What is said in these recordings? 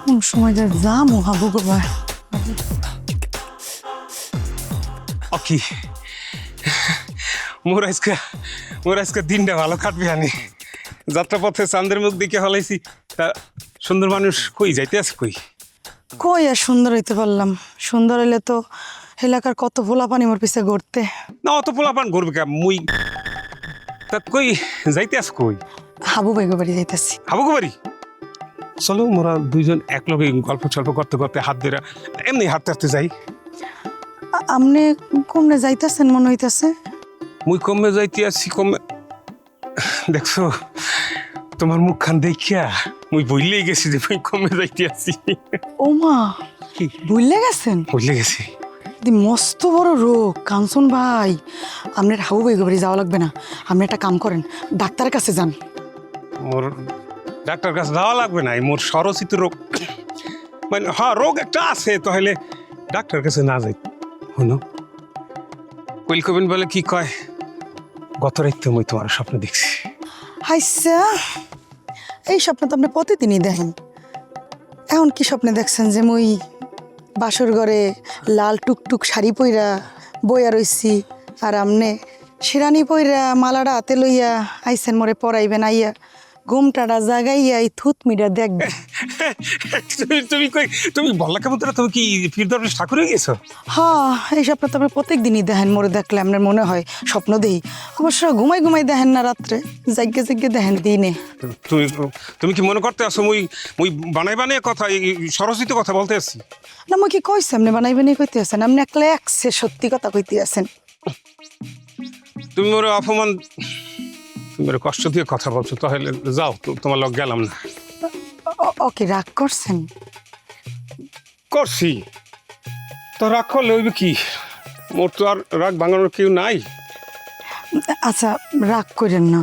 কোন সময় যে যামু হাবু বাবা। কি মোর আজকে দিনটা ভালো কাটবে আনি। যাত্রাপথে চাঁদের মুখ দিকে হলাইছি, তা সুন্দর মানুষ কই যাইতে আছে কই? কই আর সুন্দর হইতে পারলাম? সুন্দর হইলে তো এলাকার কত ভোলা পানি মোর পিছে ঘুরতে। না অত পোলাপান করবে কে মুই, তা কই যাইতে আছে কই? হাবু বেগো বাড়ি যাইতেছি। হাবুকু বাড়ি? চলো মোরা দুইজন এক লগে গল্প সল্প করতে করতে হাত ধরে এমনি হাঁটতে হাঁটতে যাই। আপনি কমনে যাইতেছেন মনে হইতেছে? মুই কমে যাইতে আছি কমে। দেখছো তোমার মুখখান দেখিয়া মুই বইলেই গেছি যে মুই কমে যাইতে আছি। ও মা, কি বুঝলে গেছেন? বইলে গেছি? মস্ত বড় রোগ কাঞ্চন ভাই। আপনার হাবু বেগো বাড়ি যাওয়া লাগবে না, আপনি একটা কাম করেন, ডাক্তারের কাছে যান। মোর ডাক্তার কাছে যাওয়া লাগবে না, মোর সরসিত রোগ, মানে হ্যাঁ রোগ একটা আছে, তাহলে ডাক্তার কাছে না যাই। শুনো কইল কবেন বলে কি কয়, গত রাইতে মুই তোমার স্বপ্ন দেখছি। আচ্ছা, এই স্বপ্ন তো আপনি প্রতিদিনই দেখেন। এখন কি স্বপ্নে দেখছেন যে মুই বাসর ঘরে লাল টুকটুক শাড়ি পইরা বইয়া রইছি, আর আমনে শিরানি পইরা মালাটা হাতে লইয়া আইসেন মোরে পরাইবেন, আইয়া ঘুমটাটা জাগাইয়া এই থুতমিটা দেখবেন। তুমি কই তুমি বললা কেমন তোরা, তুমি কি ফিরদৌস ঠাকুর হয়ে গেছো? হ্যাঁ, এই স্বপ্ন তো আপনি প্রত্যেক দিনই দেখেন। মোরে দেখলে আপনার মনে হয় স্বপ্ন দেই, অবশ্য ঘুমাই ঘুমাই দেখেন না, রাত্রে জাগ্গে জাগ্গে দেখেন দিনে। তুমি তুমি কি মনে করতে আসো মুই মুই বানাই বানিয়ে কথা সরসিত কথা বলতে আসছি? না মুই কি কইছি আপনি বানাইবেন কইতে আছেন? আপনি একলা একসে সত্যি কথা কইতে আছেন। তুমি মোর অপমান, তুমি মোর কষ্ট দিয়ে কথা বলছো, তাহলে যাও তোমার লগ গেলাম না। ওকে, রাগ করছেন? করছি তো, রাগ করলে হইবে কি? মোর তো আর রাগ ভাঙানোর কেউ নাই। আচ্ছা, রাগ করেন না,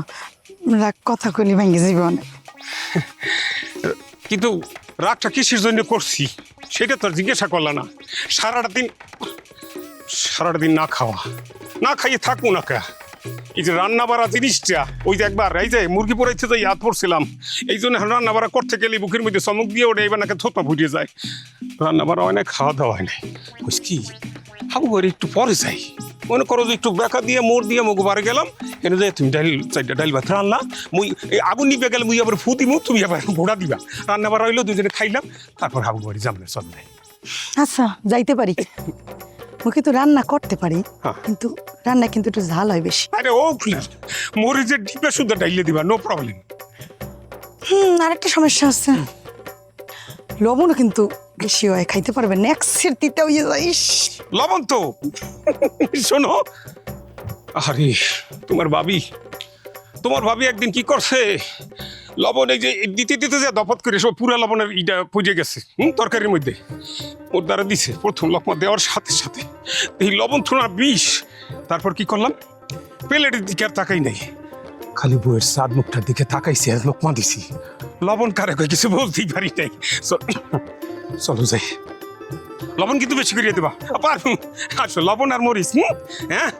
রাগ কথা কইলে ভেঙে জীবন। কিন্তু রাগটা কিসের জন্য করছি সেটা তো আর জিজ্ঞাসা করলা না। সারাটা দিন না খাওয়া, না খাইয়ে থাকবো না কে? এই যে রান্না বাড়া জিনিসটা, ওই যে একবার এই যে মুরগি পোড়াইতে যে ইয়াদ পড়ছিলাম, এই জন্য রান্না বাড়া করতে গেলে বুকের মধ্যে চমক দিয়ে ওঠে, এবার নাকি থোপা ফুটিয়ে যায়। রান্না বাড়া হয় না, খাওয়া দাওয়া হয় নাই। বুঝ কি হাবু করে একটু পরে যাই, মনে করো যে একটু বেকা দিয়ে মোড় দিয়ে মুখ বাড়ে গেলাম, এনে যে তুমি ডাইল ভাত রান্না, মুই এই আগুন নিবে গেলে মুই আবার ফু দিমু, তুমি আবার ভোড়া দিবা। রান্না বাড়া হইলো, দুজনে খাইলাম, তারপর হাবু বাড়ি যাবো চল নাই। আচ্ছা, যাইতে পারি। মুই কিন্তু রান্না করতে পারি, হ্যাঁ। কিন্তু রান্না কিন্তু একটু ঝাল হয় বেশি। আরে ও খুলে মরিচের ডিপে শুদ্ধ ডাইলে দিবা, নো প্রবলেম। আরেকটা সমস্যা আছে, লবণও কিন্তু বেশি হয়, খাইতে পারবেন না, একসের তিতে হইয়ে যাইস। লবণ তো শোনো, আরে তোমার ভাবি একদিন কি করছে, লবণ এই যে দিতে দিতে যে দফত করে সব পুরা লবণের ইটা পুজে গেছে তরকারির মধ্যে, ওর দ্বারা দিছে। প্রথম লকমা দেওয়ার সাথে সাথে এই লবণ থোনা বিষ। তারপর কি করলাম, প্লেটের দিকে আর তাকাই নাই, খালি বউয়ের সাদ মুখটার দিকে তাকাইছি আর লোকমা দিছি। লবণ কারে কই কিছু বলতেই পারি নাই। চলো যাই, লবণ কিন্তু বেশি করিয়ে দেবা। আসো লবণ আর মরিচ, হ্যাঁ।